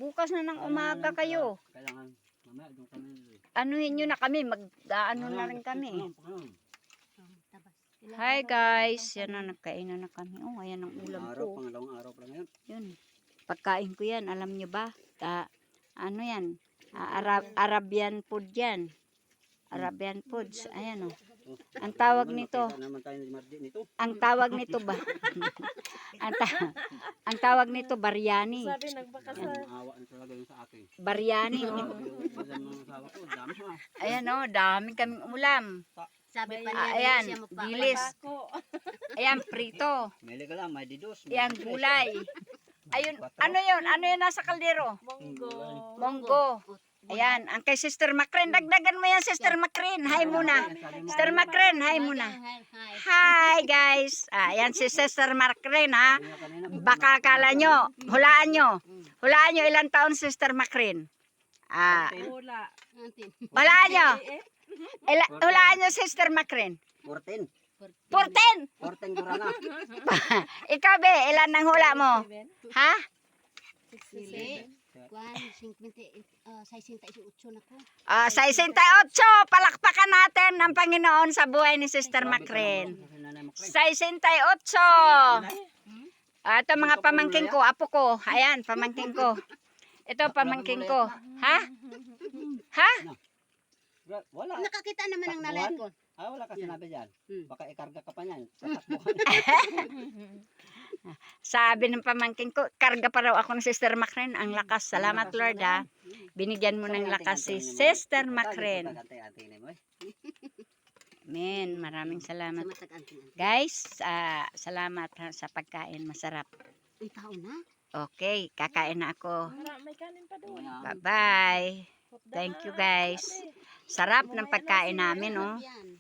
Bukas na ng umaga kayo. Kailangan mamaya doon kami. Anuhin nyo na kami. Mag-ano na rin kami. Hi guys. Yan na, nagkainan na kami. Oh, ayan ang ulam ko. Pangalawang araw pa ngayon. Yun. Pagkain ko yan. Alam nyo ba? Ano yan? Arabian food yan. Arabian foods. Ayan oh. Ang tawag nito. Ang tawag nito ba? ang tawag nito biryani. Sabi nagbaka sa Awa na talaga yung sa akin. Biryani oh. Ayan oh, dami kaming ulam. Sabi pa Ayan, niya, dilis. ako. Ayan, prito. Mili ka lang, may didos. Ayan, gulay. Ayun, ano yun? Ano yun nasa kaldero? Monggo. Monggo. Ayan, ang kay Sister Macrin. Dagdagan mo yan, Sister Macrin. Hi muna. Sister Macrin, hi muna. Hi guys. Ayan si Sister Macrin ha. Baka akala nyo, hulaan nyo ilang taon Sister Macrin. Wala. Hulaan nyo. Hulaan nyo Sister Macrin. 14. 14. 14 gura na. Ikaw be, ilan ang hula mo? Ha? Kuan, 68 na ko. 68. Palakpakan natin ang Panginoon sa buhay ni Sister Macrin. 68. Ito mga pamangking ko, apo ko. Ayan, pamangking ko. Ito pamangking ko. Ha? Ha? Wala. Nakakita naman ang nalayat ko. Wala ka sinabi dyan. Baka ikarga ka pa niyan. Sabi ng pamangking ko, karga pa raw ako ng Sister Macrin. Ang lakas. Salamat Lord ha. Binigyan mo ng lakas si Sister Macrin. Amen. Maraming salamat. Guys, salamat ha, sa pagkain. Masarap. Ang tao na. Okay, kakain na ako. May kanin pa doon. Bye-bye. Thank you guys. Sarap ng pagkain namin oh. Yan.